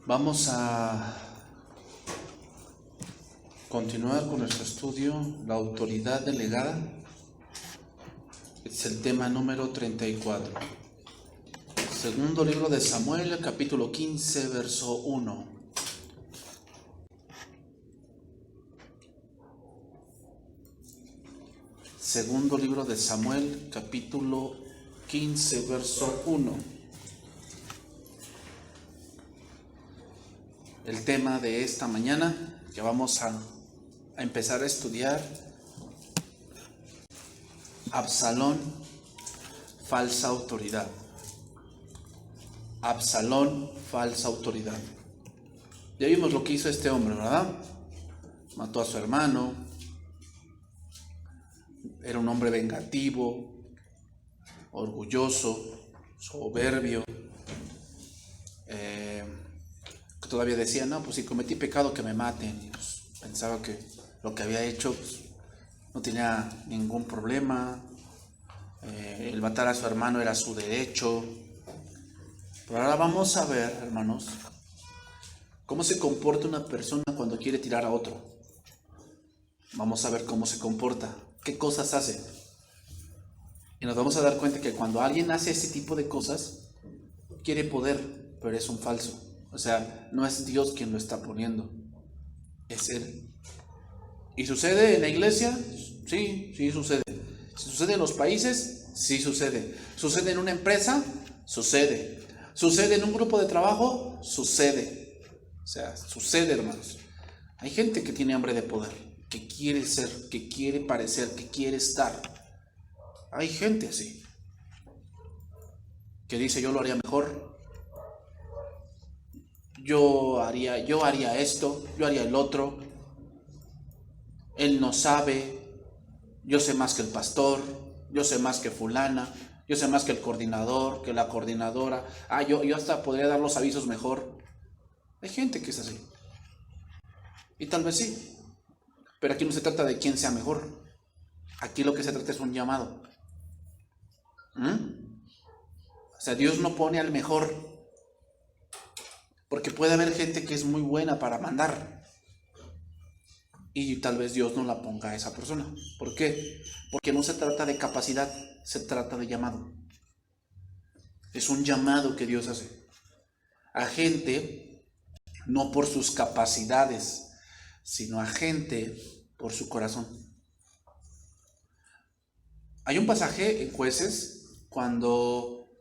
Vamos a continuar con nuestro estudio, la autoridad delegada. Es el tema número 34. Segundo libro de Samuel, capítulo 15, verso 1. Segundo libro de Samuel, capítulo 15, verso 1. El tema de esta mañana que vamos a empezar a estudiar: Absalón, falsa autoridad. Absalón, falsa autoridad. Ya vimos lo que hizo este hombre, ¿verdad? Mató a su hermano. Era un hombre vengativo, orgulloso, soberbio. Todavía decía, no, pues si cometí pecado que me maten. Y pues pensaba que lo que había hecho pues, no tenía ningún problema. El matar a su hermano era su derecho. Pero ahora vamos a ver, hermanos, cómo se comporta una persona cuando quiere tirar a otro. Vamos a ver cómo se comporta, qué cosas hace. Y nos vamos a dar cuenta que cuando alguien hace ese tipo de cosas, quiere poder, pero es un falso. O sea, no es Dios quien lo está poniendo, es Él. ¿Y sucede en la iglesia? Sí, sí sucede. ¿Sucede en los países? Sí sucede. ¿Sucede en una empresa? Sucede. ¿Sucede en un grupo de trabajo? Sucede. O sea, sucede, hermanos. Hay gente que tiene hambre de poder, que quiere ser, que quiere parecer, que quiere estar. Hay gente así, que dice, yo lo haría mejor. Yo haría esto, yo haría el otro. Él no sabe. Yo sé más que el pastor. Yo sé más que fulana. Yo sé más que el coordinador, que la coordinadora. Yo hasta podría dar los avisos mejor. Hay gente que es así. Y tal vez sí. Pero aquí no se trata de quién sea mejor. Aquí lo que se trata es un llamado. O sea, Dios no pone al mejor. Porque puede haber gente que es muy buena para mandar. Y tal vez Dios no la ponga a esa persona. ¿Por qué? Porque no se trata de capacidad, se trata de llamado. Es un llamado que Dios hace a gente, no por sus capacidades, sino a gente por su corazón. Hay un pasaje en Jueces cuando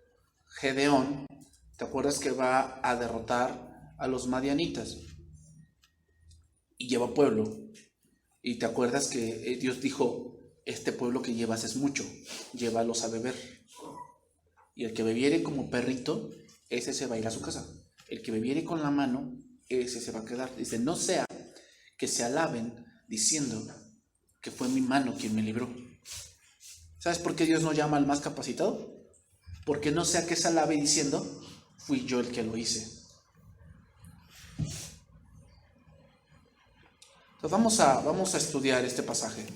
Gedeón, ¿te acuerdas que va a derrotar a los madianitas? Y lleva pueblo. Y te acuerdas que Dios dijo, este pueblo que llevas es mucho, llévalos a beber. Y el que bebiere como perrito, ese se va a ir a su casa. El que bebiere con la mano, ese se va a quedar. Dice, no sea que se alaben diciendo que fue mi mano quien me libró. ¿Sabes por qué Dios no llama al más capacitado? Porque no sea que se alabe diciendo, fui yo el que lo hice. Entonces vamos a estudiar este pasaje.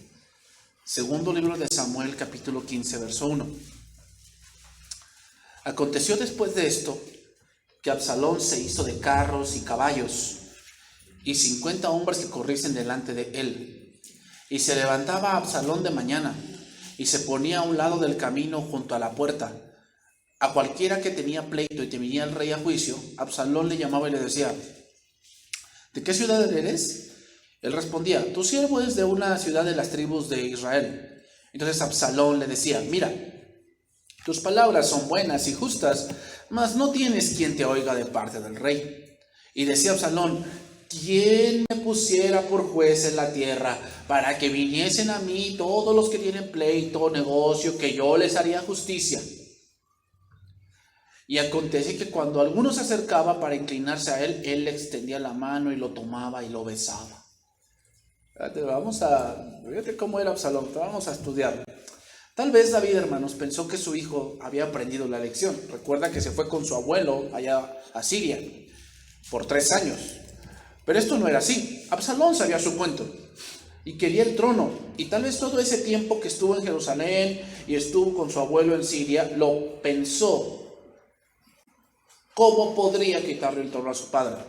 Segundo libro de Samuel, capítulo 15, verso 1. Aconteció después de esto que Absalón se hizo de carros y caballos y 50 hombres que corriesen delante de él. Y se levantaba Absalón de mañana y se ponía a un lado del camino junto a la puerta. A cualquiera que tenía pleito y temía al rey a juicio, Absalón le llamaba y le decía, ¿de qué ciudad eres? Él respondía, tu siervo es de una ciudad de las tribus de Israel. Entonces Absalón le decía, mira, tus palabras son buenas y justas, mas no tienes quien te oiga de parte del rey. Y decía Absalón, ¿quién me pusiera por juez en la tierra para que viniesen a mí todos los que tienen pleito o negocio, que yo les haría justicia? Y acontece que cuando alguno se acercaba para inclinarse a él, él le extendía la mano y lo tomaba y lo besaba. Fíjate cómo era Absalón, vamos a estudiar. Tal vez David, hermanos, pensó que su hijo había aprendido la lección. Recuerda que se fue con su abuelo allá a Siria por 3 años. Pero esto no era así. Absalón sabía su cuento y quería el trono. Y tal vez todo ese tiempo que estuvo en Jerusalén y estuvo con su abuelo en Siria, lo pensó. ¿Cómo podría quitarle el trono a su padre?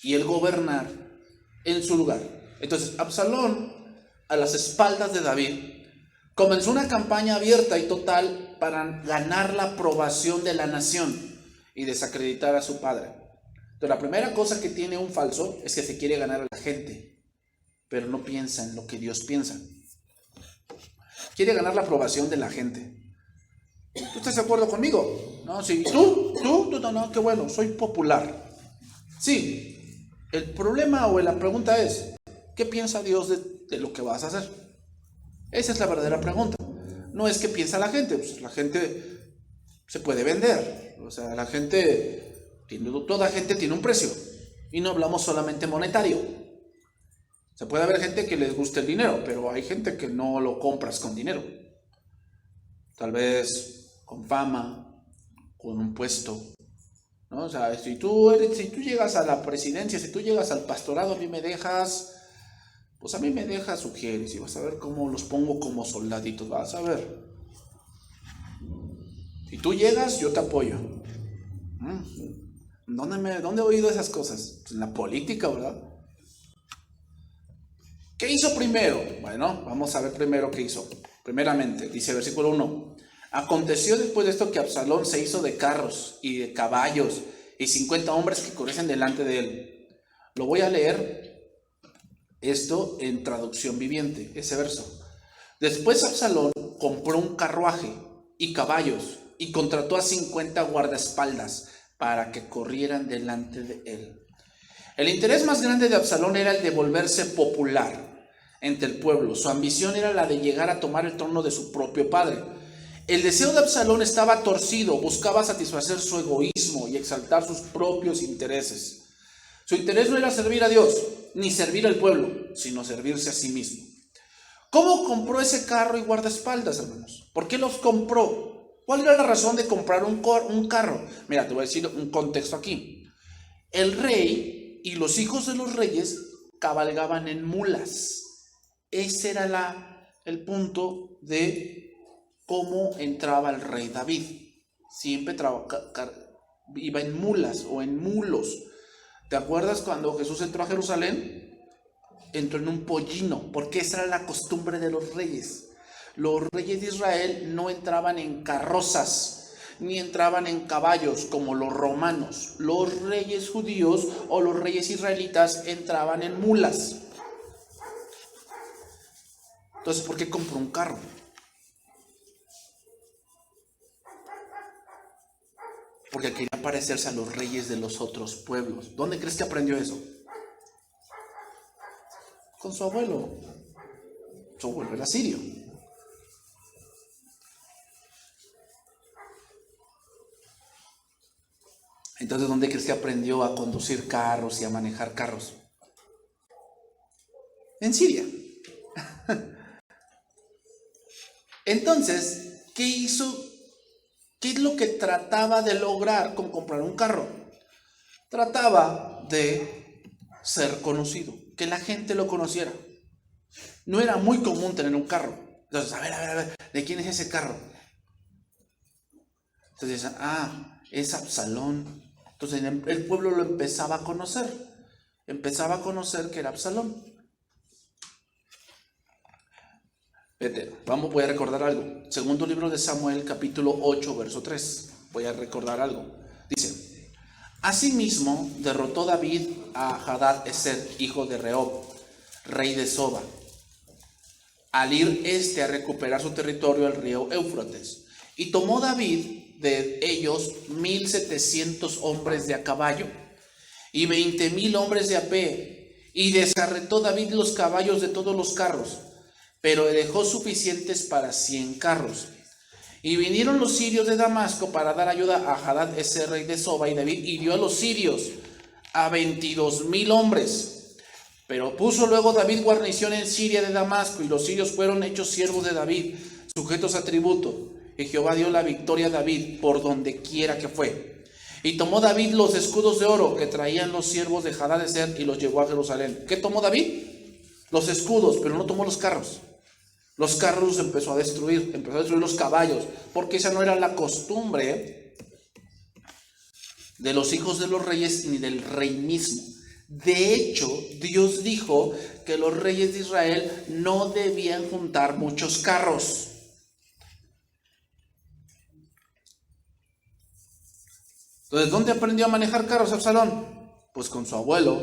y él gobernar en su lugar. Entonces Absalón, a las espaldas de David, comenzó una campaña abierta y total para ganar la aprobación de la nación y desacreditar a su padre. Entonces la primera cosa que tiene un falso es que se quiere ganar a la gente, pero no piensa en lo que Dios piensa. Quiere ganar la aprobación de la gente. ¿Tú estás de acuerdo conmigo? No, sí. ¿Tú? No, qué bueno, soy popular. Sí. El problema o la pregunta es, ¿qué piensa Dios de lo que vas a hacer? Esa es la verdadera pregunta. No es qué piensa la gente. Pues la gente se puede vender. O sea, toda gente tiene un precio. Y no hablamos solamente monetario. Se puede haber gente que les guste el dinero, pero hay gente que no lo compras con dinero. Tal vez con fama, con un puesto, ¿no? O sea, si tú llegas a la presidencia, si tú llegas al pastorado, a mí me dejas sugieres y vas a ver cómo los pongo como soldaditos, vas a ver. Si tú llegas, yo te apoyo. ¿Dónde he oído esas cosas? Pues en la política, ¿verdad? ¿Qué hizo primero? Bueno, vamos a ver primero qué hizo. Primeramente, dice versículo 1. Aconteció después de esto que Absalón se hizo de carros y de caballos y 50 hombres que corren delante de él. Lo voy a leer esto en traducción viviente, ese verso. Después Absalón compró un carruaje y caballos y contrató a 50 guardaespaldas para que corrieran delante de él. El interés más grande de Absalón era el de volverse popular entre el pueblo. Su ambición era la de llegar a tomar el trono de su propio padre. El deseo de Absalón estaba torcido, buscaba satisfacer su egoísmo y exaltar sus propios intereses. Su interés no era servir a Dios, ni servir al pueblo, sino servirse a sí mismo. ¿Cómo compró ese carro y guardaespaldas, hermanos? ¿Por qué los compró? ¿Cuál era la razón de comprar un carro? Mira, te voy a decir un contexto aquí. El rey y los hijos de los reyes cabalgaban en mulas. Ese era el punto de cómo entraba el rey David. Siempre iba en mulas o en mulos. ¿Te acuerdas cuando Jesús entró a Jerusalén? Entró en un pollino, porque esa era la costumbre de los reyes. Los reyes de Israel no entraban en carrozas, ni entraban en caballos como los romanos. Los reyes judíos o los reyes israelitas entraban en mulas. Entonces, ¿por qué compró un carro? Porque quería parecerse a los reyes de los otros pueblos. ¿Dónde crees que aprendió eso? Con su abuelo. Su abuelo era sirio. Entonces, ¿dónde crees que aprendió a conducir carros y a manejar carros? En Siria. Entonces, ¿qué hizo? ¿Qué es lo que trataba de lograr con comprar un carro? Trataba de ser conocido, que la gente lo conociera. No era muy común tener un carro. Entonces, a ver, ¿de quién es ese carro? Entonces dicen, es Absalón. Entonces el pueblo lo empezaba a conocer. Empezaba a conocer que era Absalón. Voy a recordar algo. Segundo libro de Samuel, capítulo 8, verso 3. Voy a recordar algo. Dice, asimismo derrotó David a Hadad-ezer, hijo de Rehob, rey de Soba, al ir a recuperar su territorio al río Éufrates. Y tomó David de ellos 1,700 hombres de a caballo y 20,000 hombres de a pie. Y desarretó David los caballos de todos los carros, pero dejó suficientes para 100 carros. Y vinieron los sirios de Damasco para dar ayuda a Hadad-ezer, rey de Soba, y David hirió a los sirios a 22,000 hombres. Pero puso luego David guarnición en Siria de Damasco, y los sirios fueron hechos siervos de David, sujetos a tributo. Y Jehová dio la victoria a David por donde quiera que fue. Y tomó David los escudos de oro que traían los siervos de Hadad-ezer y los llevó a Jerusalén. ¿Qué tomó David? Los escudos, pero no tomó los carros. Los carros empezó a destruir los caballos, porque esa no era la costumbre de los hijos de los reyes ni del rey mismo. De hecho, Dios dijo que los reyes de Israel no debían juntar muchos carros. Entonces, ¿dónde aprendió a manejar carros Absalón? Pues con su abuelo.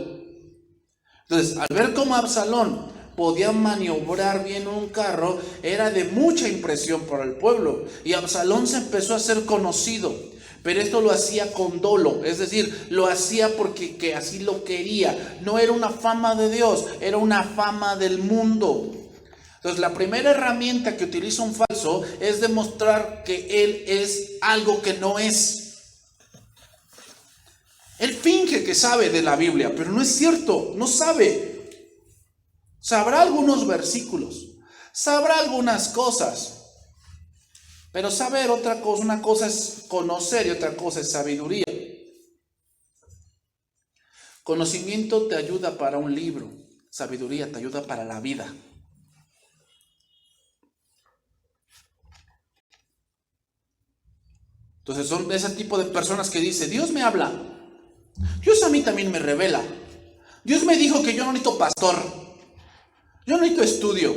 Entonces, al ver cómo Absalón podía maniobrar bien un carro, era de mucha impresión para el pueblo. Y Absalón se empezó a hacer conocido. Pero esto lo hacía con dolo, es decir, lo hacía porque que así lo quería. No era una fama de Dios, era una fama del mundo. Entonces, la primera herramienta que utiliza un falso es demostrar que él es algo que no es. Él finge que sabe de la Biblia, pero no es cierto, no sabe. Sabrá algunos versículos, sabrá algunas cosas. Pero saber otra cosa, una cosa es conocer y otra cosa es sabiduría. Conocimiento te ayuda para un libro, sabiduría te ayuda para la vida. Entonces son ese tipo de personas que dice, Dios me habla, Dios a mí también me revela, Dios me dijo que yo no necesito pastor, yo no necesito estudio,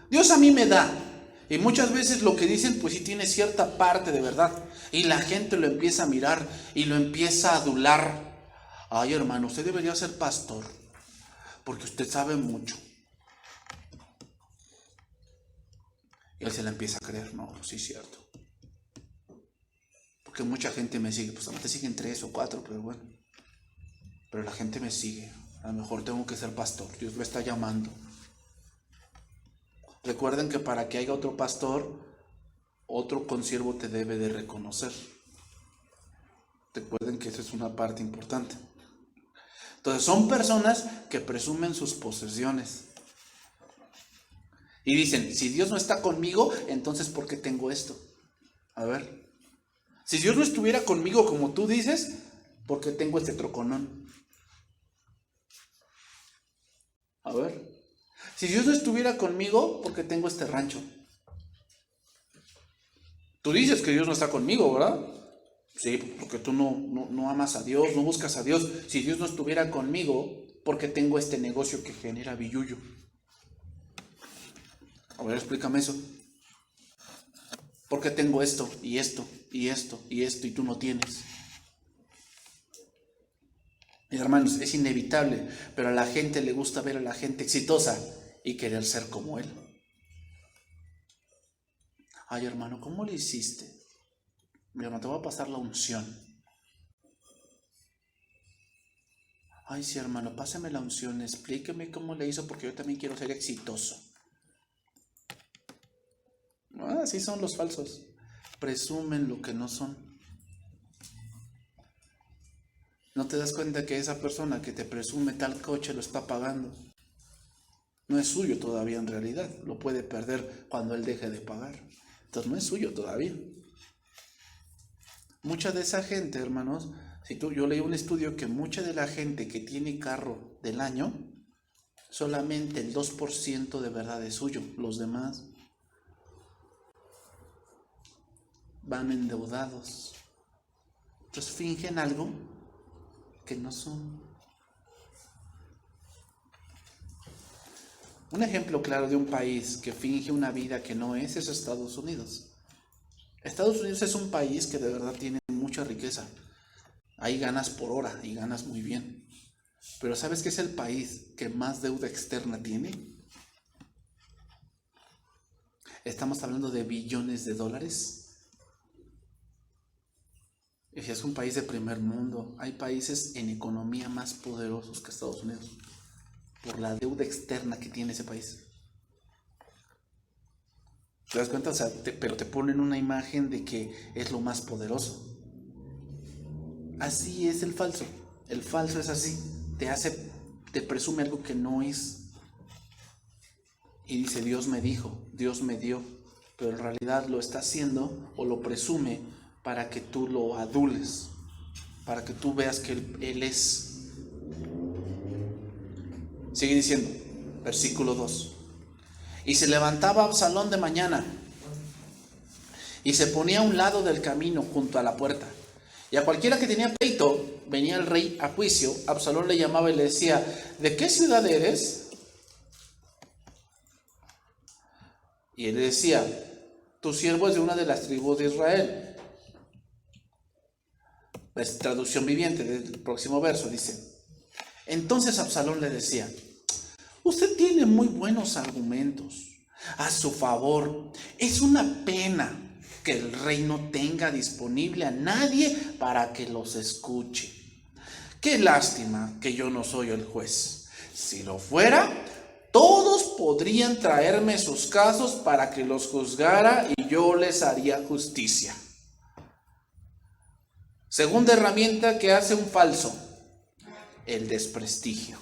Dios a mí me da. Y muchas veces lo que dicen, pues sí tiene cierta parte de verdad. Y la gente lo empieza a mirar y lo empieza a adular. Ay, hermano, usted debería ser pastor, porque usted sabe mucho. Y él se la empieza a creer. No, sí es cierto. Porque mucha gente me sigue. Pues a mí te siguen 3 o 4, pero bueno. Pero la gente me sigue. A lo mejor tengo que ser pastor. Dios me está llamando. Recuerden que para que haya otro pastor, otro consiervo te debe de reconocer. Recuerden que esa es una parte importante. Entonces son personas que presumen sus posesiones. Y dicen, si Dios no está conmigo, entonces ¿por qué tengo esto? A ver. Si Dios no estuviera conmigo como tú dices, ¿por qué tengo este troconón? A ver. Si Dios no estuviera conmigo, ¿por qué tengo este rancho? Tú dices que Dios no está conmigo, ¿verdad? Sí, porque tú no amas a Dios, no buscas a Dios. Si Dios no estuviera conmigo, ¿por qué tengo este negocio que genera billullo? A ver, explícame eso. ¿Por qué tengo esto, y esto, y esto, y esto, y tú no tienes? Y hermanos, es inevitable, pero a la gente le gusta ver a la gente exitosa y querer ser como él. Ay, hermano, ¿cómo le hiciste? Mi hermano, te voy a pasar la unción. Ay, sí, hermano, pásame la unción, explíqueme cómo le hizo, porque yo también quiero ser exitoso. Así son los falsos. Presumen lo que no son. ¿No te das cuenta que esa persona que te presume tal coche lo está pagando? No es suyo todavía en realidad. Lo puede perder cuando él deje de pagar. Entonces no es suyo todavía. Mucha de esa gente, hermanos, yo leí un estudio que mucha de la gente que tiene carro del año, solamente el 2% de verdad es suyo. Los demás van endeudados. Entonces fingen algo que no son. Un ejemplo claro de un país que finge una vida que no es Estados Unidos. Estados Unidos es un país que de verdad tiene mucha riqueza. Ahí ganas por hora y ganas muy bien. Pero ¿sabes qué es el país que más deuda externa tiene? Estamos hablando de billones de dólares. Es un país de primer mundo. Hay países en economía más poderosos que Estados Unidos por la deuda externa que tiene ese país. ¿Te das cuenta? O sea, pero te ponen una imagen de que es lo más poderoso. Así es el falso. El falso es así. Te presume algo que no es. Y dice, Dios me dijo, Dios me dio. Pero en realidad lo está haciendo o lo presume para que tú lo adules, para que tú veas que Él es. Sigue diciendo, versículo 2. Y se levantaba Absalón de mañana y se ponía a un lado del camino junto a la puerta Y a cualquiera que tenía pleito, venía el rey a juicio, Absalón le llamaba y le decía, ¿de qué ciudad eres? Y él le decía, tu siervo es de una de las tribus de Israel. La traducción viviente del próximo verso dice, entonces Absalón le decía, usted tiene muy buenos argumentos a su favor. Es una pena que el rey no tenga disponible a nadie para que los escuche. Qué lástima que yo no soy el juez. Si lo fuera, todos podrían traerme sus casos para que los juzgara y yo les haría justicia. Segunda herramienta que hace un falso, el desprestigio.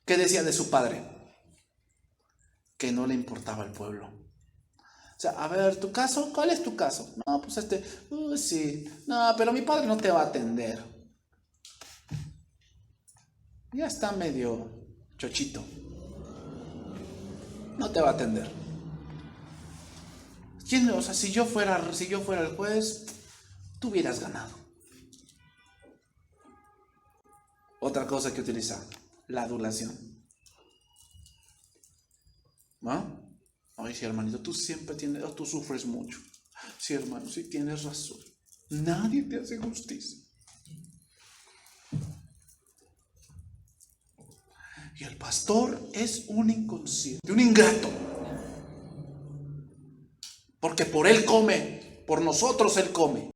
¿Qué decía de su padre? Que no le importaba el pueblo. O sea, a ver, ¿tu caso? ¿Cuál es tu caso? No, pues sí. No, pero mi padre no te va a atender. Ya está medio chochito. No te va a atender. O sea, si yo fuera el juez, tú hubieras ganado. Otra cosa que utiliza, la adulación. ¿No? Ay, sí, hermanito, tú sufres mucho. Sí, hermano, sí tienes razón. Nadie te hace justicia. Y el pastor es un inconsciente, un ingrato. Porque por él come, por nosotros él come.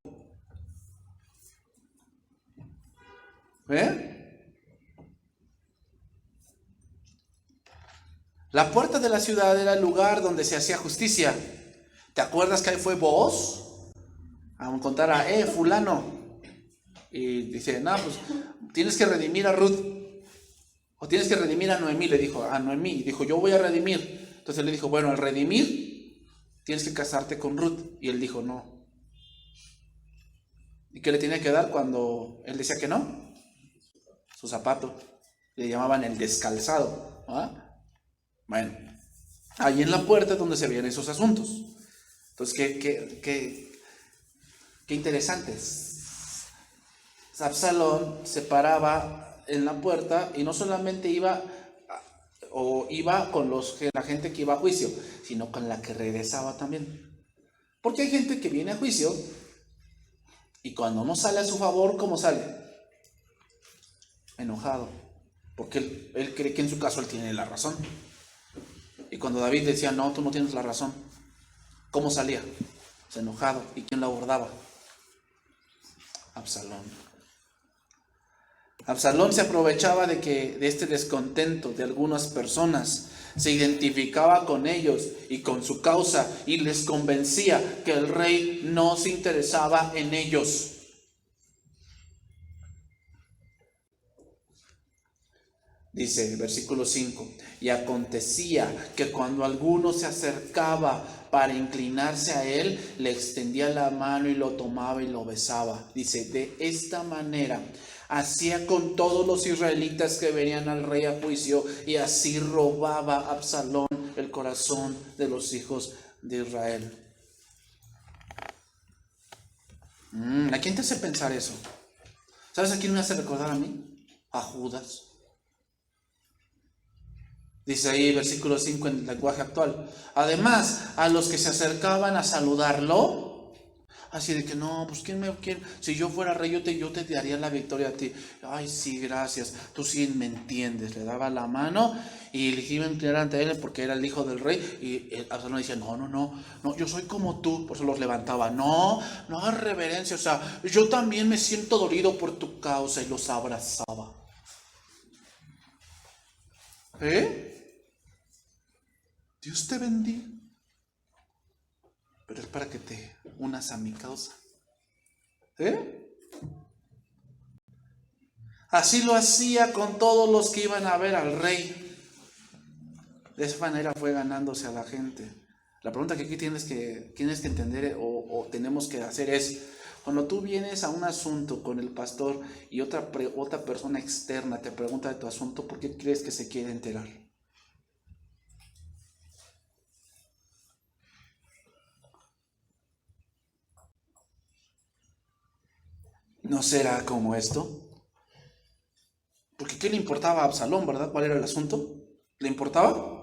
¿Eh? La puerta de la ciudad era el lugar donde se hacía justicia. ¿Te acuerdas que ahí fue Booz a contar a fulano? Y dice, no, pues tienes que redimir a Ruth. O tienes que redimir a Noemí, le dijo a Noemí. Y dijo, yo voy a redimir. Entonces le dijo, bueno, al redimir tienes que casarte con Ruth. Y él dijo, no. ¿Y qué le tenía que dar cuando él decía que no? Su zapato. Le llamaban el descalzado. ¿Ah? Bueno, ahí en la puerta es donde se veían esos asuntos. Entonces, qué interesantes. Absalón se paraba en la puerta y no solamente iba con la gente que iba a juicio, sino con la que regresaba también. Porque hay gente que viene a juicio y cuando no sale a su favor, ¿cómo sale? Enojado. Porque él cree que en su caso él tiene la razón. Y cuando David decía, no, tú no tienes la razón, ¿cómo salía? Pues enojado. ¿Y quién lo abordaba? Absalón. Absalón se aprovechaba de este descontento de algunas personas, se identificaba con ellos y con su causa y les convencía que el rey no se interesaba en ellos. Dice el versículo 5, y acontecía que cuando alguno se acercaba para inclinarse a él, le extendía la mano y lo tomaba y lo besaba. Dice, de esta manera hacía con todos los israelitas que venían al rey a juicio, y así robaba a Absalón el corazón de los hijos de Israel. ¿A quién te hace pensar eso? ¿Sabes a quién me hace recordar a mí? A Judas. Dice ahí versículo 5 en el lenguaje actual. Además, a los que se acercaban a saludarlo, así de que no, pues si yo fuera rey, yo te daría la victoria a ti. Ay, sí, gracias, tú sí me entiendes. Le daba la mano y le iba a inclinar ante él porque era el hijo del rey. Y Absalón decía, no, yo soy como tú. Por eso los levantaba. No hagas reverencia, o sea, yo también me siento dolido por tu causa, y los abrazaba. Dios te bendiga, pero es para que te unas a mi causa. Así lo hacía con todos los que iban a ver al rey. De esa manera fue ganándose a la gente. La pregunta que aquí tienes que entender o tenemos que hacer es, cuando tú vienes a un asunto con el pastor y otra persona externa te pregunta de tu asunto, ¿por qué crees que se quiere enterar? ¿No será como esto? Porque ¿qué le importaba a Absalón, verdad? ¿Cuál era el asunto? ¿Le importaba?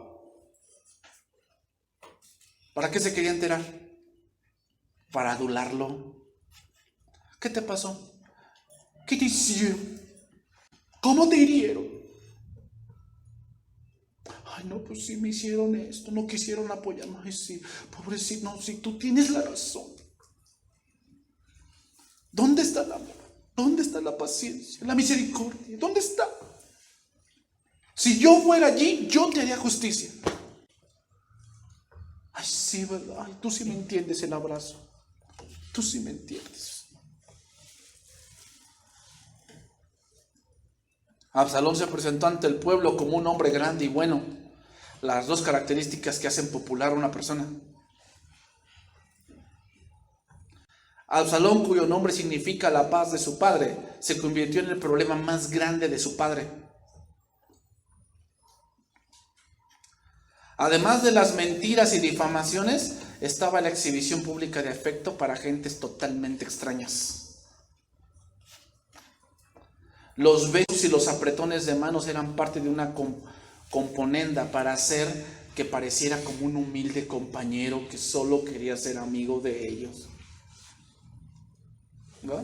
¿Para qué se quería enterar? Para adularlo. ¿Qué te pasó? ¿Qué te hicieron? ¿Cómo te hirieron? Ay, no, pues sí me hicieron esto, no quisieron apoyarme. Ay, sí, pobrecito, no, sí, tú tienes la razón. ¿Dónde está el amor? ¿Dónde está la paciencia, la misericordia? ¿Dónde está? Si yo fuera allí, yo te haría justicia. Ay, sí, ¿verdad? Ay, tú sí me entiendes el abrazo. Tú sí me entiendes. Absalón se presentó ante el pueblo como un hombre grande y bueno. Las dos características que hacen popular a una persona. Absalón, cuyo nombre significa la paz de su padre, se convirtió en el problema más grande de su padre. Además de las mentiras y difamaciones, estaba la exhibición pública de afecto para gentes totalmente extrañas. Los besos y los apretones de manos eran parte de una componenda para hacer que pareciera como un humilde compañero que solo quería ser amigo de ellos. ¿No?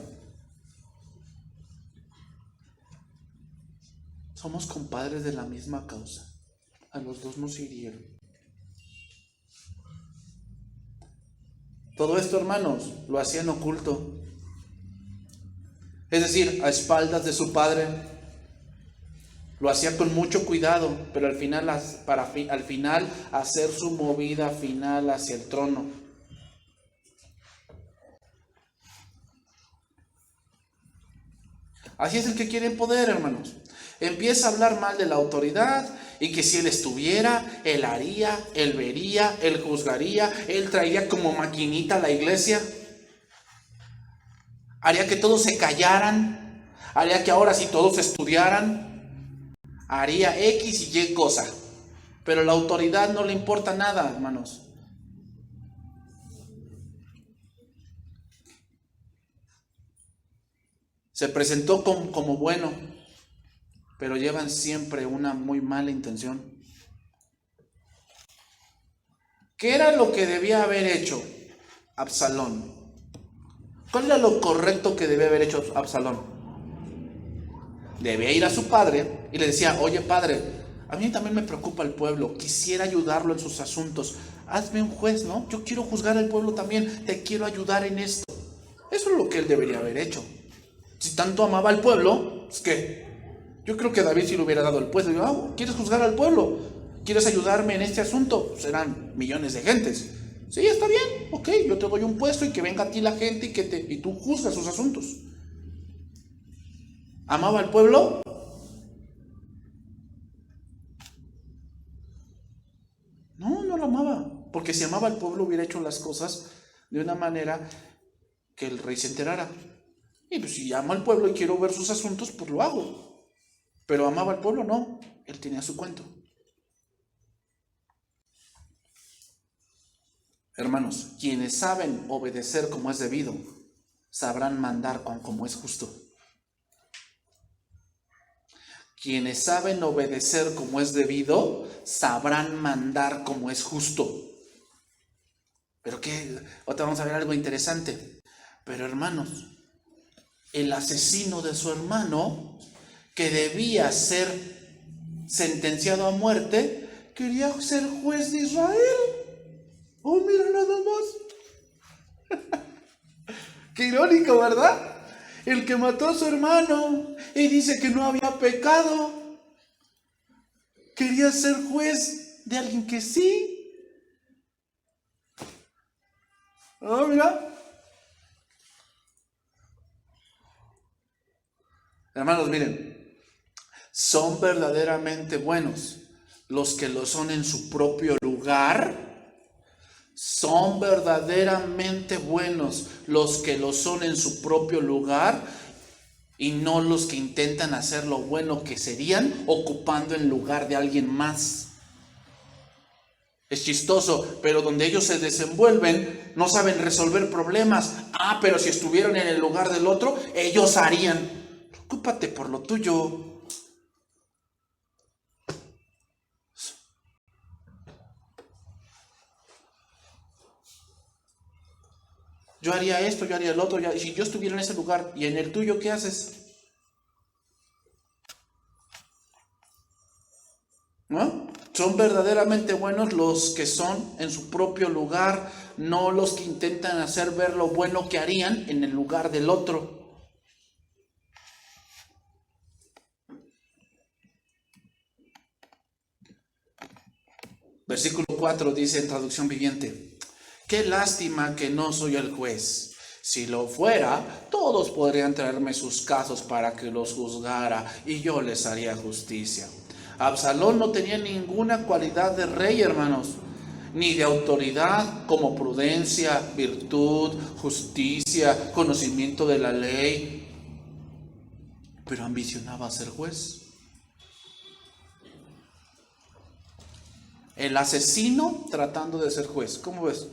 Somos compadres de la misma causa. A los dos nos hirieron. Todo esto, hermanos, lo hacían oculto. Es decir, a espaldas de su padre. Lo hacía con mucho cuidado, pero al final hacer su movida final hacia el trono. Así es el que quiere poder, hermanos. Empieza a hablar mal de la autoridad y que si él estuviera, él haría, él vería, él juzgaría, él traería como maquinita a la iglesia. Haría que todos se callaran, haría que ahora sí todos estudiaran, haría X y Y cosa. Pero la autoridad no le importa nada, hermanos. Se presentó como bueno, pero llevan siempre una muy mala intención. ¿Qué era lo que debía haber hecho Absalón? ¿Cuál era lo correcto que debía haber hecho Absalón? Debía ir a su padre y le decía: oye, padre, a mí también me preocupa el pueblo, quisiera ayudarlo en sus asuntos, hazme un juez, ¿no? Yo quiero juzgar al pueblo también, te quiero ayudar en esto. Eso es lo que él debería haber hecho. Si tanto amaba al pueblo, pues ¿qué? Yo creo que David sí le hubiera dado el puesto. Digo, ¿quieres juzgar al pueblo? ¿Quieres ayudarme en este asunto? Serán millones de gentes. Sí, está bien, ok, yo te doy un puesto y que venga a ti la gente y tú juzgas sus asuntos. ¿Amaba al pueblo? No, no lo amaba. Porque si amaba al pueblo hubiera hecho las cosas de una manera que el rey se enterara. Y pues si amo al pueblo y quiero ver sus asuntos, pues lo hago. Pero amaba al pueblo, no. Él tenía su cuento. Hermanos, quienes saben obedecer como es debido, sabrán mandar como es justo. Quienes saben obedecer como es debido, sabrán mandar como es justo. Pero qué, ahorita vamos a ver algo interesante. Pero hermanos, el asesino de su hermano, que debía ser sentenciado a muerte, quería ser juez de Israel. Oh, mira nada más. Qué irónico, ¿verdad? El que mató a su hermano y dice que no había pecado, quería ser juez de alguien que sí. Oh, mira. Hermanos, miren, son verdaderamente buenos los que lo son en su propio lugar. Son verdaderamente buenos los que lo son en su propio lugar y no los que intentan hacer lo bueno que serían ocupando el lugar de alguien más. Es chistoso, pero donde ellos se desenvuelven no saben resolver problemas. Pero si estuvieran en el lugar del otro, ellos harían. Preocúpate por lo tuyo. Yo haría esto, yo haría el otro. Y si yo estuviera en ese lugar y en el tuyo, ¿qué haces? ¿No? Son verdaderamente buenos los que son en su propio lugar, no los que intentan hacer ver lo bueno que harían en el lugar del otro. Versículo 4 dice en traducción viviente: qué lástima que no soy el juez. Si lo fuera, todos podrían traerme sus casos para que los juzgara y yo les haría justicia. Absalón no tenía ninguna cualidad de rey, hermanos, ni de autoridad como prudencia, virtud, justicia, conocimiento de la ley, pero ambicionaba ser juez. El asesino tratando de ser juez. ¿Cómo ves?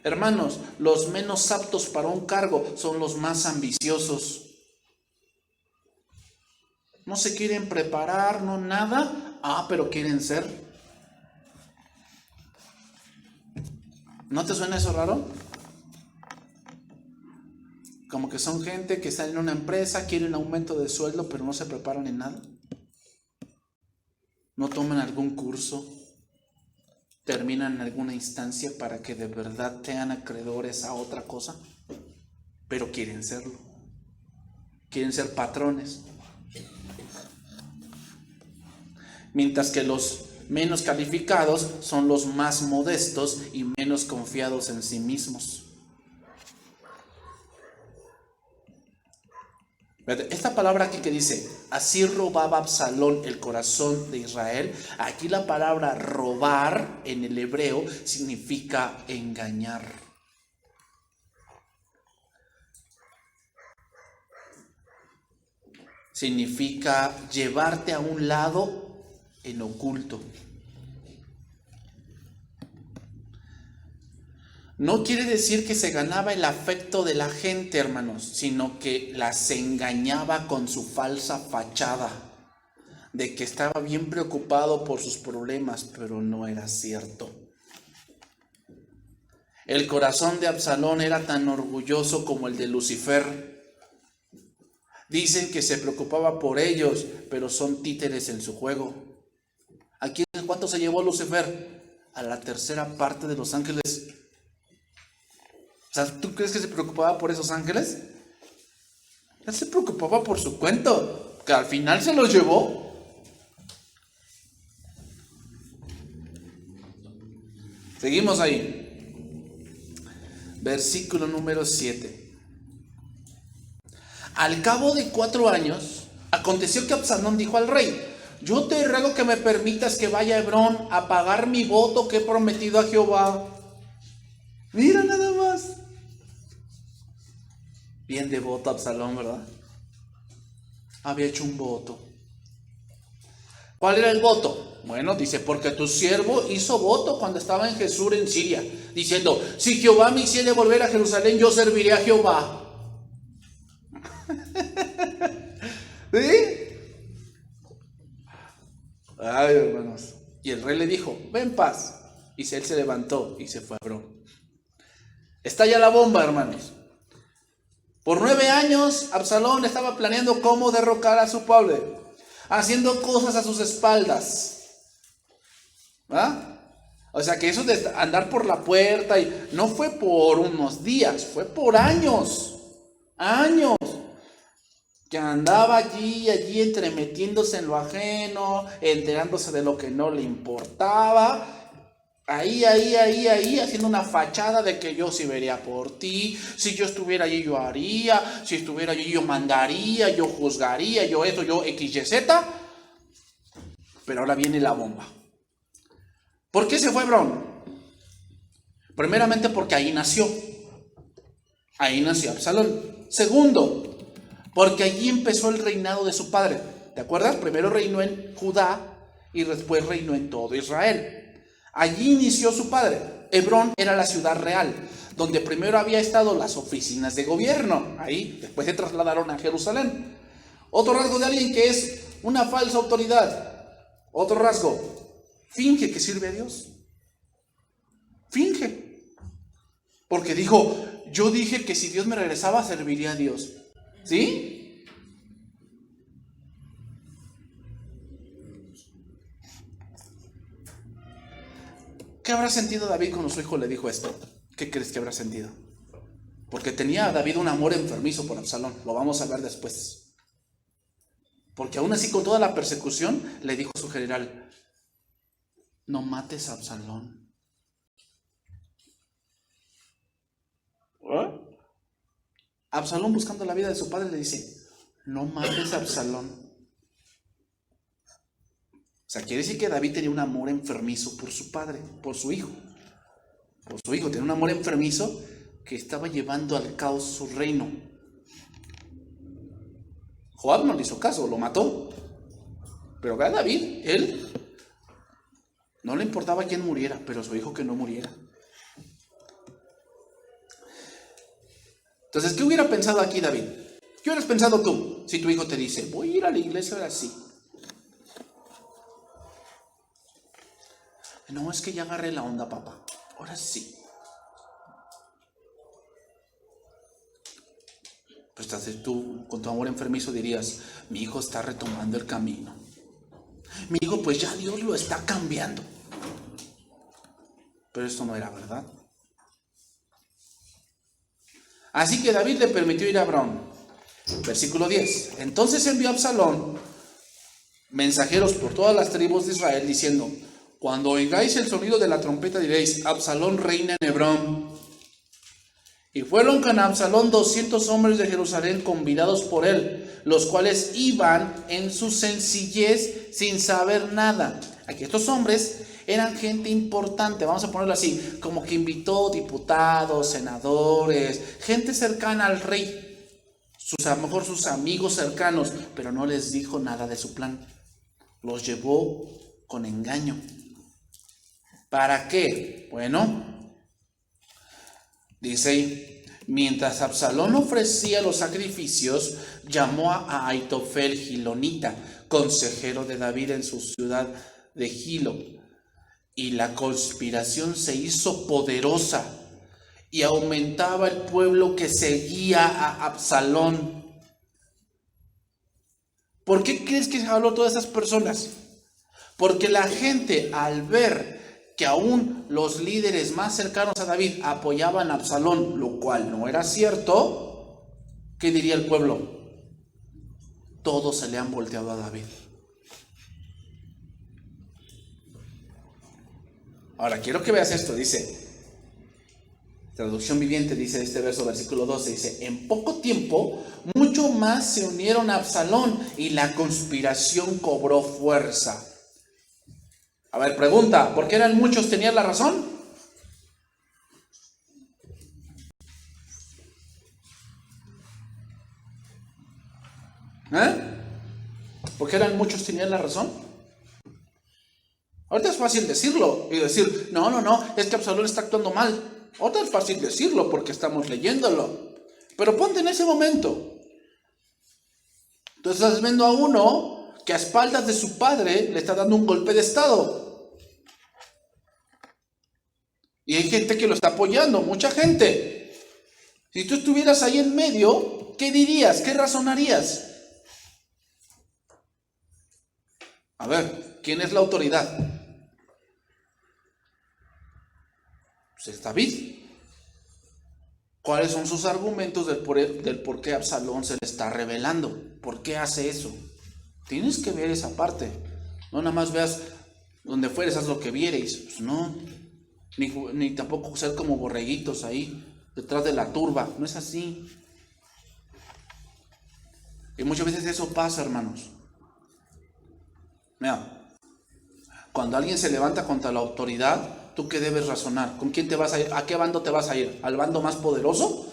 Hermanos, los menos aptos para un cargo son los más ambiciosos. No se quieren preparar, no nada. Pero quieren ser. ¿No te suena eso raro? Como que son gente que está en una empresa, quieren aumento de sueldo, pero no se preparan en nada. No toman algún curso, terminan en alguna instancia para que de verdad sean acreedores a otra cosa, pero quieren serlo. Quieren ser patrones. Mientras que los menos calificados son los más modestos y menos confiados en sí mismos. Esta palabra aquí que dice, así robaba Absalón el corazón de Israel, aquí la palabra robar en el hebreo significa engañar. Significa llevarte a un lado en oculto. No quiere decir que se ganaba el afecto de la gente, hermanos, sino que las engañaba con su falsa fachada, de que estaba bien preocupado por sus problemas, pero no era cierto. El corazón de Absalón era tan orgulloso como el de Lucifer. Dicen que se preocupaba por ellos, pero son títeres en su juego. ¿Cuánto se llevó Lucifer? A la tercera parte de los ángeles. O sea, ¿tú crees que se preocupaba por esos ángeles? Él se preocupaba por su cuento, que al final se los llevó. Seguimos ahí. Versículo número 7. Al cabo de 4 años, aconteció que Absalón dijo al rey: yo te ruego que me permitas que vaya a Hebrón a pagar mi voto que he prometido a Jehová. Mira nada más. Bien devoto Absalón, ¿verdad? Había hecho un voto. ¿Cuál era el voto? Bueno, dice, porque tu siervo hizo voto cuando estaba en Jesús en Siria, diciendo, si Jehová me hiciere volver a Jerusalén, yo serviré a Jehová. ¿Sí? Ay, hermanos. Y el rey le dijo, ven en paz. Y él se levantó y se fue a Hebrón. Está ya la bomba, hermanos. Por 9 años, Absalón estaba planeando cómo derrocar a su pueblo, haciendo cosas a sus espaldas. O sea que eso de andar por la puerta no fue por unos días, fue por años. Años. Que andaba allí entremetiéndose en lo ajeno, enterándose de lo que no le importaba. Ahí, haciendo una fachada de que yo sí vería por ti. Si yo estuviera allí, yo haría. Si estuviera allí, yo mandaría, yo juzgaría, yo esto, yo X, Y, Z. Pero ahora viene la bomba. ¿Por qué se fue Hebrón? Primeramente porque ahí nació. Ahí nació Absalón. Segundo, porque allí empezó el reinado de su padre. ¿Te acuerdas? Primero reinó en Judá y después reinó en todo Israel. Allí inició su padre. Hebrón era la ciudad real, donde primero había estado las oficinas de gobierno. Ahí, después se trasladaron a Jerusalén. Otro rasgo de alguien que es una falsa autoridad. Otro rasgo, finge que sirve a Dios. Finge. Porque dijo, yo dije que si Dios me regresaba, serviría a Dios. ¿Sí? ¿Qué habrá sentido David cuando su hijo le dijo esto? ¿Qué crees que habrá sentido? Porque tenía David un amor enfermizo por Absalón. Lo vamos a ver después. Porque aún así, con toda la persecución, le dijo a su general, no mates a Absalón. ¿Eh? Absalón, buscando la vida de su padre, le dice, no mates a Absalón. O sea, quiere decir que David tenía un amor enfermizo por su padre, por su hijo. Por su hijo, tenía un amor enfermizo que estaba llevando al caos su reino. Joab no le hizo caso, lo mató. Pero vea, David, él no le importaba quién muriera, pero su hijo que no muriera. Entonces, ¿qué hubiera pensado aquí David? ¿Qué hubieras pensado tú si tu hijo te dice, voy a ir a la iglesia ahora sí? No, es que ya agarré la onda, papá. Ahora sí. Pues entonces tú, con tu amor enfermizo, dirías, mi hijo está retomando el camino. Mi hijo, pues ya Dios lo está cambiando. Pero esto no era verdad. Así que David le permitió ir a Hebrón. Versículo 10. Entonces envió a Absalón mensajeros por todas las tribus de Israel, diciendo, cuando oigáis el sonido de la trompeta diréis, Absalón reina en Hebrón. Y fueron con Absalón 200 hombres de Jerusalén convidados por él, los cuales iban en su sencillez sin saber nada. Aquí estos hombres eran gente importante, vamos a ponerlo así, como que invitó diputados, senadores, gente cercana al rey, a lo mejor sus amigos cercanos, pero no les dijo nada de su plan. Los llevó con engaño. ¿Para qué? Bueno, dice, mientras Absalón ofrecía los sacrificios, llamó a Aitofel Gilonita, consejero de David en su ciudad de Gilo, y la conspiración se hizo poderosa y aumentaba el pueblo que seguía a Absalón. ¿Por qué crees que habló todas esas personas? Porque la gente, al ver que aún los líderes más cercanos a David apoyaban a Absalón, lo cual no era cierto, ¿qué diría el pueblo? Todos se le han volteado a David. Ahora, quiero que veas esto, dice, traducción viviente, dice este verso, versículo 12, dice, en poco tiempo, mucho más se unieron a Absalón y la conspiración cobró fuerza. A ver, pregunta, ¿por qué eran muchos? ¿Tenían la razón? ¿Por qué eran muchos? ¿Tenían la razón? Ahorita es fácil decirlo y decir, no, es que Absalón está actuando mal. Ahorita es fácil decirlo porque estamos leyéndolo. Pero ponte en ese momento. Entonces estás viendo a uno que a espaldas de su padre le está dando un golpe de estado. Y hay gente que lo está apoyando, mucha gente. Si tú estuvieras ahí en medio, ¿qué dirías? ¿Qué razonarías? A ver, ¿quién es la autoridad? Pues es David. ¿Cuáles son sus argumentos del por qué Absalón se le está rebelando? ¿Por qué hace eso? Tienes que ver esa parte. No nada más veas donde fueres, haz lo que viereis. Pues no. Ni tampoco ser como borreguitos ahí, detrás de la turba. No es así. Y muchas veces eso pasa, hermanos. Mira, cuando alguien se levanta contra la autoridad, ¿tú qué debes razonar? ¿Con quién te vas a ir? ¿A qué bando te vas a ir? ¿Al bando más poderoso?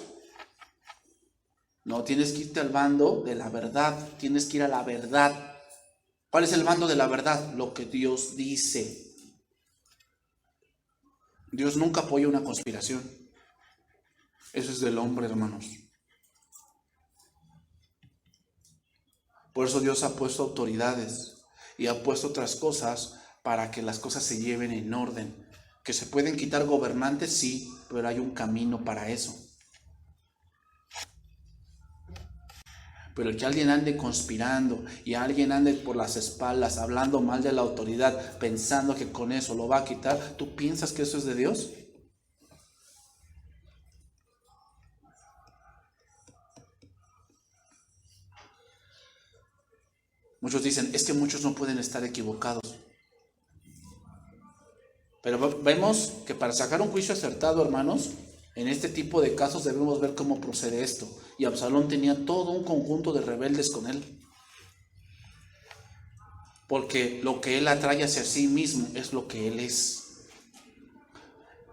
No, tienes que irte al bando de la verdad. Tienes que ir a la verdad. ¿Cuál es el bando de la verdad? Lo que Dios dice. Dios nunca apoya una conspiración. Eso es del hombre, hermanos. Por eso Dios ha puesto autoridades y ha puesto otras cosas para que las cosas se lleven en orden. Que se pueden quitar gobernantes, sí, pero hay un camino para eso. Pero el que alguien ande conspirando y alguien ande por las espaldas hablando mal de la autoridad, pensando que con eso lo va a quitar, ¿tú piensas que eso es de Dios? Muchos dicen, es que muchos no pueden estar equivocados. Pero vemos que para sacar un juicio acertado, hermanos, en este tipo de casos debemos ver cómo procede esto. Y Absalón tenía todo un conjunto de rebeldes con él. Porque lo que él atrae hacia sí mismo es lo que él es.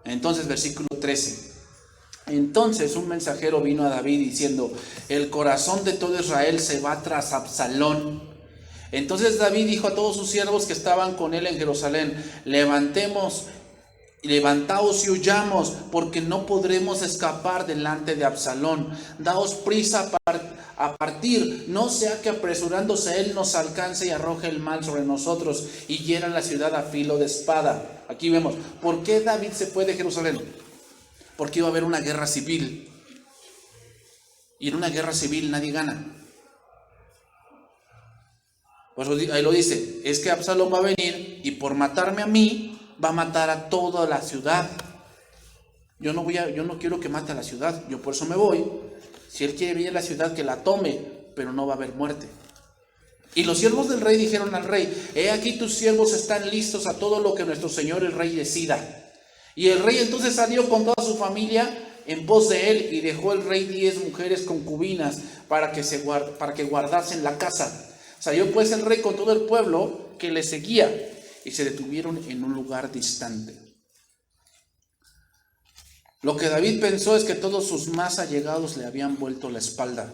Entonces, versículo 13. Entonces un mensajero vino a David diciendo, el corazón de todo Israel se va tras Absalón. Entonces David dijo a todos sus siervos que estaban con él en Jerusalén, levantaos y huyamos, porque no podremos escapar delante de Absalón. Daos prisa a partir, no sea que apresurándose él nos alcance y arroje el mal sobre nosotros y hiera la ciudad a filo de espada. Aquí vemos, ¿por qué David se fue de Jerusalén? Porque iba a haber una guerra civil. Y en una guerra civil nadie gana. Pues ahí lo dice, es que Absalón va a venir y por matarme a mí, va a matar a toda la ciudad. Yo no quiero que mate a la ciudad, yo por eso me voy. Si él quiere venir a la ciudad, que la tome, pero no va a haber muerte. Y los siervos del rey dijeron al rey, he aquí tus siervos están listos a todo lo que nuestro señor el rey decida. Y el rey entonces salió con toda su familia en pos de él y dejó el rey 10 mujeres concubinas para que guardasen la casa. Salió pues el rey con todo el pueblo que le seguía y se detuvieron en un lugar distante. Lo que David pensó es que todos sus más allegados le habían vuelto la espalda.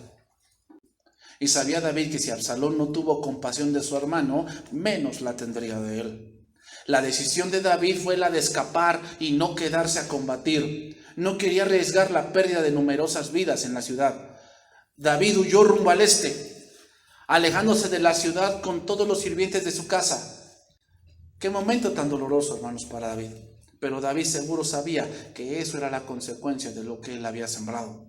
Y sabía David que si Absalón no tuvo compasión de su hermano, menos la tendría de él. La decisión de David fue la de escapar y no quedarse a combatir. No quería arriesgar la pérdida de numerosas vidas en la ciudad. David huyó rumbo al este, alejándose de la ciudad con todos los sirvientes de su casa. Qué momento tan doloroso, hermanos, para David. Pero David seguro sabía que eso era la consecuencia de lo que él había sembrado.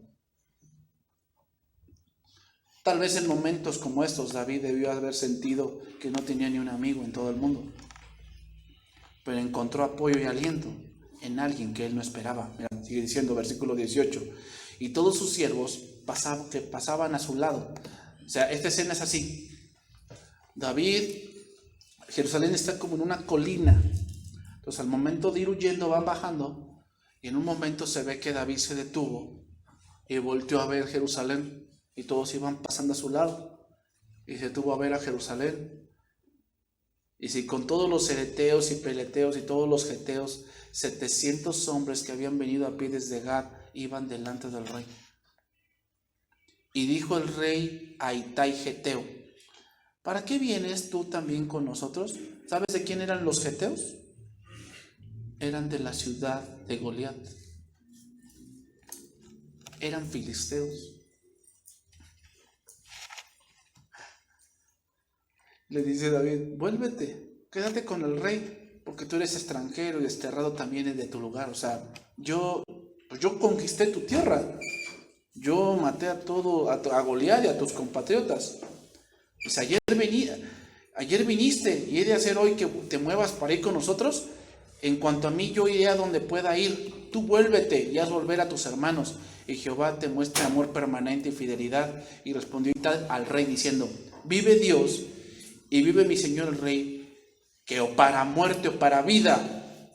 Tal vez en momentos como estos David debió haber sentido que no tenía ni un amigo en todo el mundo. Pero encontró apoyo y aliento en alguien que él no esperaba. Mira, sigue diciendo, versículo 18. Y todos sus siervos pasaban a su lado. O sea, esta escena es así. Jerusalén está como en una colina. Entonces al momento de ir huyendo van bajando y en un momento se ve que David se detuvo y volteó a ver Jerusalén y todos iban pasando a su lado y se detuvo a ver a Jerusalén. Y si con todos los ereteos y peleteos y todos los geteos, 700 hombres que habían venido a pie desde Gad iban delante del rey. Y dijo el rey a Itai geteo, ¿para qué vienes tú también con nosotros? ¿Sabes de quién eran los geteos? Eran de la ciudad de Goliat. Eran filisteos. Le dice David, vuélvete, quédate con el rey, porque tú eres extranjero y desterrado también de tu lugar. O sea, yo conquisté tu tierra. Yo maté a Goliat y a tus compatriotas. Pues ayer viniste y he de hacer hoy que te muevas para ir con nosotros. En cuanto a mí, yo iré a donde pueda ir. Tú vuélvete y haz volver a tus hermanos. Y Jehová te muestre amor permanente y fidelidad. Y respondió al rey diciendo, vive Dios y vive mi señor el rey, que o para muerte o para vida,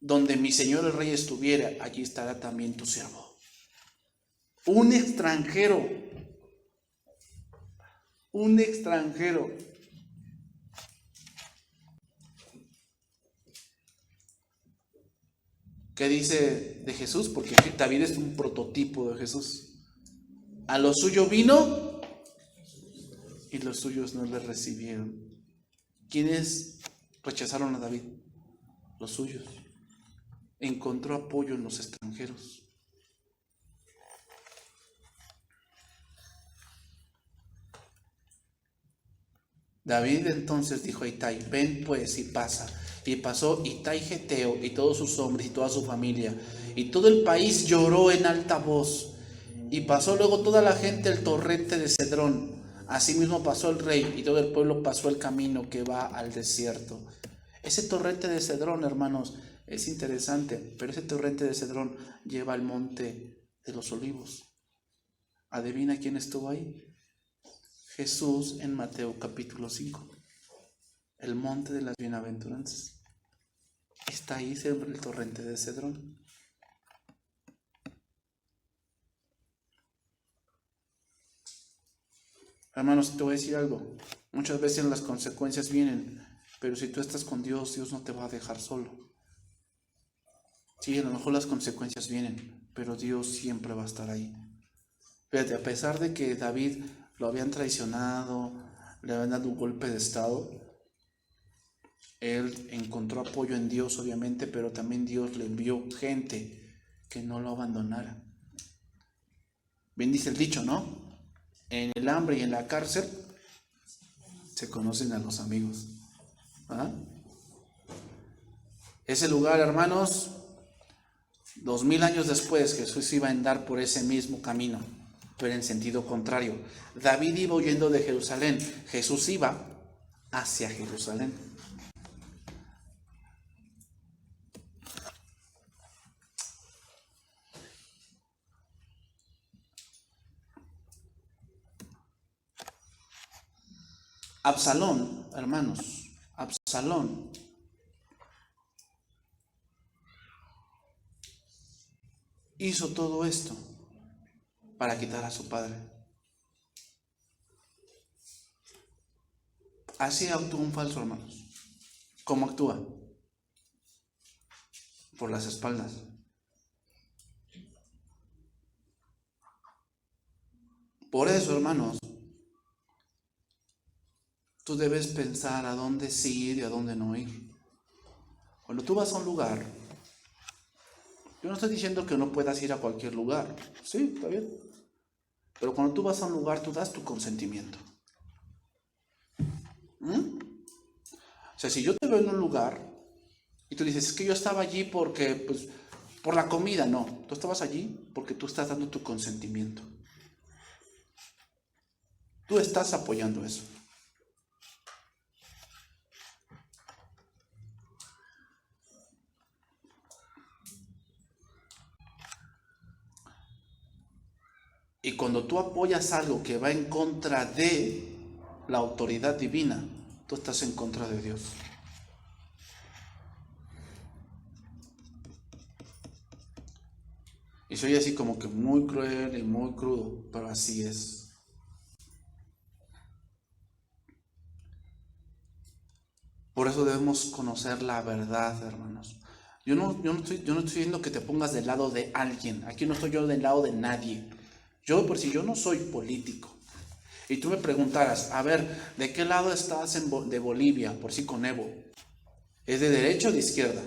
donde mi señor el rey estuviera, allí estará también tu siervo. Un extranjero. ¿Qué dice de Jesús? Porque David es un prototipo de Jesús. A lo suyo vino y los suyos no le recibieron. ¿Quiénes rechazaron a David? Los suyos. Encontró apoyo en los extranjeros. David entonces dijo a Itai: ven pues y pasa. Y pasó Itai Geteo y todos sus hombres y toda su familia. Y todo el país lloró en alta voz. Y pasó luego toda la gente el torrente de Cedrón. Asimismo pasó el rey y todo el pueblo pasó el camino que va al desierto. Ese torrente de Cedrón, hermanos, es interesante, pero ese torrente de Cedrón lleva al monte de los olivos. ¿Adivina quién estuvo ahí? Jesús en Mateo capítulo 5. El monte de las bienaventuranzas. Está ahí siempre el torrente de Cedrón. Hermanos, te voy a decir algo. Muchas veces las consecuencias vienen, pero si tú estás con Dios, Dios no te va a dejar solo. Sí, a lo mejor las consecuencias vienen, pero Dios siempre va a estar ahí. Fíjate, a pesar de que David lo habían traicionado, le habían dado un golpe de estado, él encontró apoyo en Dios, obviamente, pero también Dios le envió gente que no lo abandonara. Bien dice el dicho, ¿no? En el hambre y en la cárcel se conocen a los amigos. ¿Ah? Ese lugar, hermanos, 2000 años después, Jesús iba a andar por ese mismo camino, pero en sentido contrario. David iba huyendo de Jerusalén, Jesús iba hacia Jerusalén. Absalón, hermanos, Absalón hizo todo esto para quitar a su padre. Así actúa un falso, hermanos. ¿Cómo actúa? Por las espaldas. Por eso, hermanos, tú debes pensar a dónde sí ir y a dónde no ir. Cuando tú vas a un lugar, yo no estoy diciendo que no puedas ir a cualquier lugar. Sí, está bien. Pero cuando tú vas a un lugar, tú das tu consentimiento. O sea, si yo te veo en un lugar y tú dices, es que yo estaba allí porque, pues, por la comida, no. Tú estabas allí porque tú estás dando tu consentimiento. Tú estás apoyando eso. Y cuando tú apoyas algo que va en contra de la autoridad divina, tú estás en contra de Dios. Y soy así como que muy cruel y muy crudo, pero así es. Por eso debemos conocer la verdad, hermanos. Yo no estoy diciendo que te pongas del lado de alguien. Aquí no estoy yo del lado de nadie. Por si yo no soy político. Y tú me preguntaras, a ver, ¿de qué lado estás de Bolivia? Por si con Evo. ¿Es de derecha o de izquierda?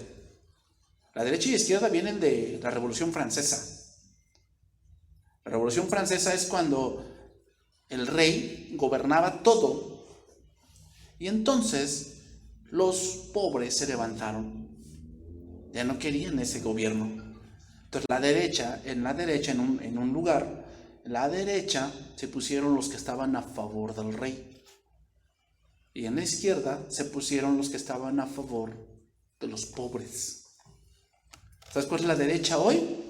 La derecha y la izquierda vienen de la Revolución Francesa. La Revolución Francesa es cuando el rey gobernaba todo y entonces los pobres se levantaron. Ya no querían ese gobierno. Entonces en un lugar, en la derecha se pusieron los que estaban a favor del rey. Y en la izquierda se pusieron los que estaban a favor de los pobres. ¿Sabes cuál es la derecha hoy?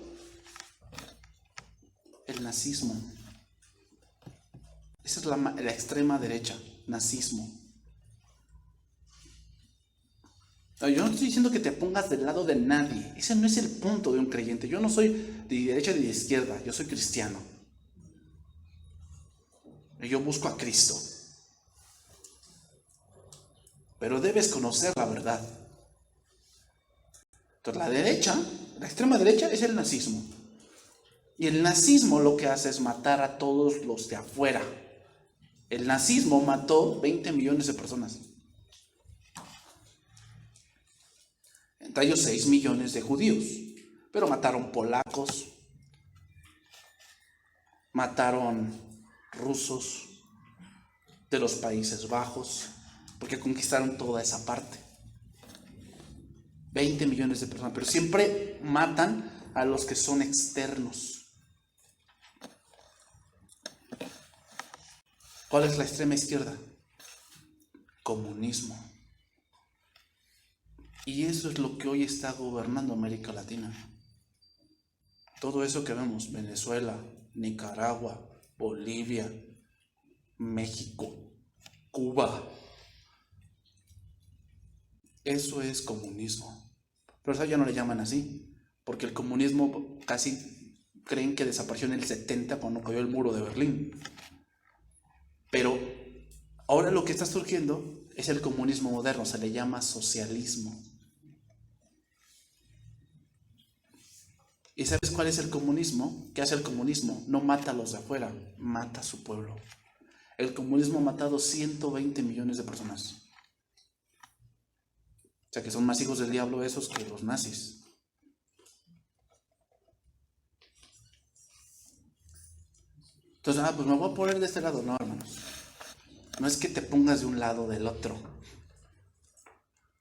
El nazismo. Esa es la extrema derecha, nazismo. No, yo no estoy diciendo que te pongas del lado de nadie. Ese no es el punto de un creyente. Yo no soy de derecha ni de izquierda. Yo soy cristiano. Y yo busco a Cristo. Pero debes conocer la verdad. Entonces la derecha, la extrema derecha es el nazismo. Y el nazismo lo que hace es matar a todos los de afuera. El nazismo mató 20 millones de personas. entre ellos 6 millones de judíos, pero mataron polacos, mataron rusos de los Países Bajos, porque conquistaron toda esa parte. 20 millones de personas, pero siempre matan a los que son externos. ¿Cuál es la extrema izquierda? Comunismo. Y eso es lo que hoy está gobernando América Latina. Todo eso que vemos, Venezuela, Nicaragua, Bolivia, México, Cuba, eso es comunismo. Pero eso ya no le llaman así, porque el comunismo casi creen que desapareció en el 70 cuando cayó el muro de Berlín. Pero ahora lo que está surgiendo es el comunismo moderno, se le llama socialismo. ¿Y sabes cuál es el comunismo? ¿Qué hace el comunismo? No mata a los de afuera, mata a su pueblo. El comunismo ha matado 120 millones de personas. O sea que son más hijos del diablo esos que los nazis. Entonces, pues me voy a poner de este lado. No, hermanos. No es que te pongas de un lado o del otro.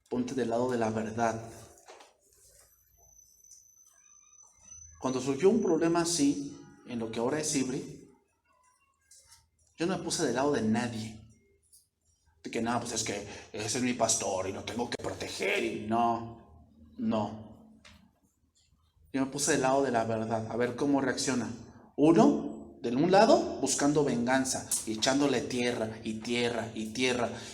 Ponte del lado de la verdad. Cuando surgió un problema así, en lo que ahora es IBRI, yo no me puse del lado de nadie. De que no, pues es que ese es mi pastor y lo tengo que proteger y no. Yo me puse del lado de la verdad, a ver cómo reacciona. Uno, de un lado, buscando venganza, y echándole tierra.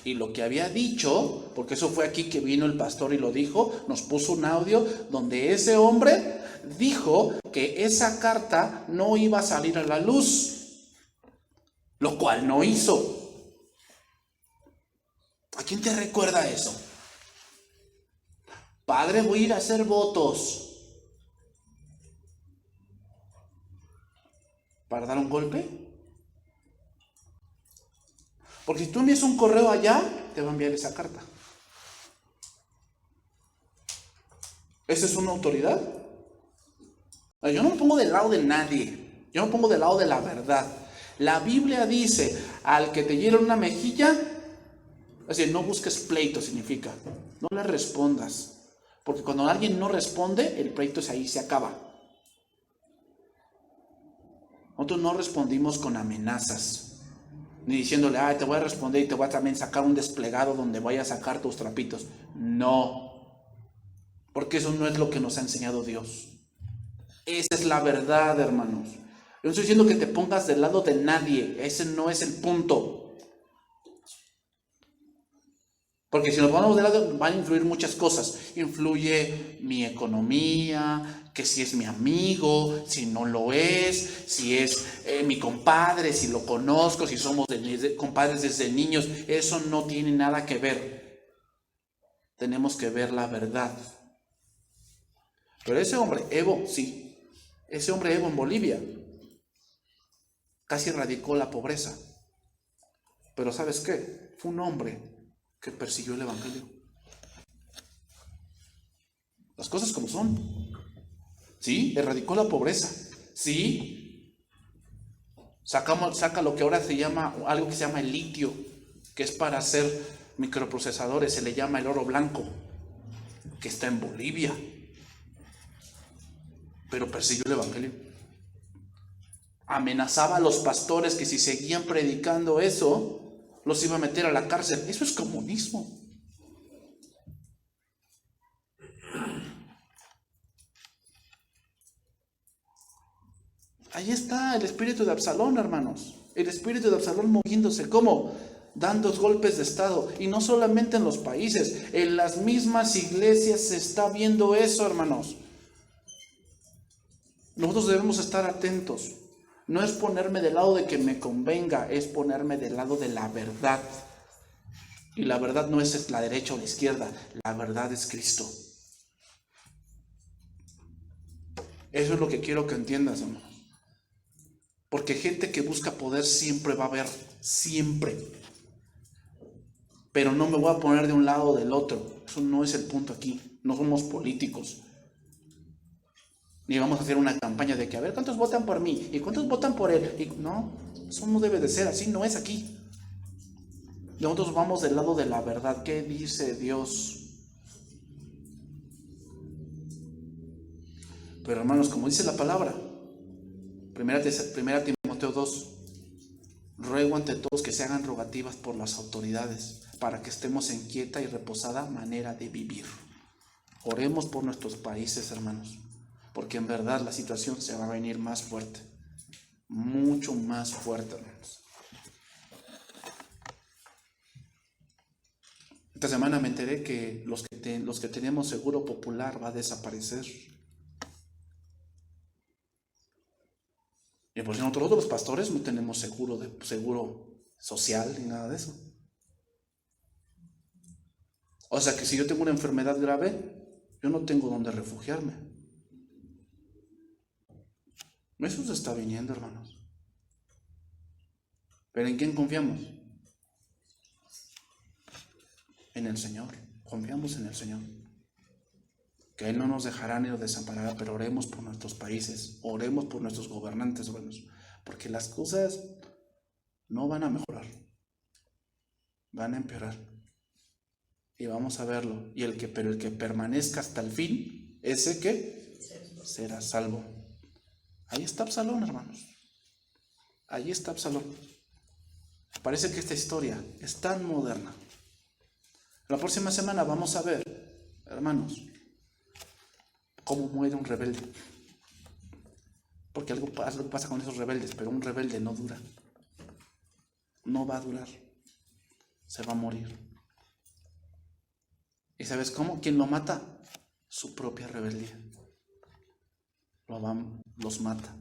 Y lo que había dicho, porque eso fue aquí que vino el pastor y lo dijo, nos puso un audio donde ese hombre dijo que esa carta no iba a salir a la luz, lo cual no hizo. ¿A quién te recuerda eso? Padre, voy a ir a hacer votos. ¿Para dar un golpe? Porque si tú envías un correo allá, te va a enviar esa carta. ¿Esa es una autoridad? Yo no me pongo del lado de nadie. Yo me pongo del lado de la verdad. La Biblia dice, al que te hiera una mejilla, es decir, no busques pleito, significa, no le respondas. Porque cuando alguien no responde, el pleito ahí se acaba. Nosotros no respondimos con amenazas, ni diciéndole, te voy a responder y te voy a también sacar un desplegado donde voy a sacar tus trapitos. No, porque eso no es lo que nos ha enseñado Dios. Esa es la verdad, hermanos. Yo no estoy diciendo que te pongas del lado de nadie, ese no es el punto. Porque si nos ponemos de lado van a influir muchas cosas. Influye mi economía, que si es mi amigo, si no lo es, si es mi compadre, si lo conozco, si somos compadres desde niños. Eso no tiene nada que ver. Tenemos que ver la verdad. Pero ese hombre, Evo, sí. Ese hombre Evo en Bolivia casi erradicó la pobreza. Pero ¿sabes qué? Fue un hombre que persiguió el evangelio. Las cosas como son. Sí, erradicó la pobreza. Sí, saca lo que ahora se llama, algo que se llama el litio, que es para hacer microprocesadores, se le llama el oro blanco, que está en Bolivia. Pero persiguió el evangelio. Amenazaba a los pastores que si seguían predicando eso, los iba a meter a la cárcel. Eso es comunismo. Ahí está el espíritu de Absalón, hermanos. El espíritu de Absalón moviéndose. ¿Cómo? Dando golpes de estado. Y no solamente en los países, en las mismas iglesias se está viendo eso, hermanos. Nosotros debemos estar atentos. No es ponerme del lado de que me convenga, es ponerme del lado de la verdad. Y la verdad no es la derecha o la izquierda, la verdad es Cristo. Eso es lo que quiero que entiendas, hermano. Porque gente que busca poder siempre va a haber, siempre. Pero no me voy a poner de un lado o del otro. Eso no es el punto aquí. No somos políticos. Ni vamos a hacer una campaña de que a ver cuántos votan por mí y cuántos votan por él. No, eso no debe de ser así, no es aquí. Nosotros vamos del lado de la verdad. ¿Qué dice Dios? Pero hermanos, como dice la palabra, primera Timoteo 2, ruego ante todos que se hagan rogativas por las autoridades, para que estemos en quieta y reposada manera de vivir. Oremos por nuestros países, hermanos, porque en verdad la situación se va a venir más fuerte, mucho más fuerte, hermanos. Esta semana me enteré que los que tenemos seguro popular va a desaparecer. Y por si nosotros los pastores no tenemos seguro social ni nada de eso. O sea que si yo tengo una enfermedad grave, yo no tengo dónde refugiarme. Eso se está viniendo, hermanos. ¿Pero en quién confiamos? En el Señor. Confiamos en el Señor. Que Él no nos dejará ni nos desamparará, pero oremos por nuestros países, oremos por nuestros gobernantes, hermanos, porque las cosas no van a mejorar, van a empeorar. Y vamos a verlo. Pero el que permanezca hasta el fin, ese que será salvo. Ahí está Absalón, hermanos. Ahí está Absalón. Parece que esta historia es tan moderna. La próxima semana vamos a ver, hermanos, cómo muere un rebelde. Porque algo pasa con esos rebeldes, pero un rebelde no dura. No va a durar. Se va a morir. ¿Y sabes cómo? ¿Quién lo mata? Su propia rebeldía. Los mata.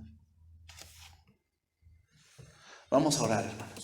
Vamos a orar, hermanos.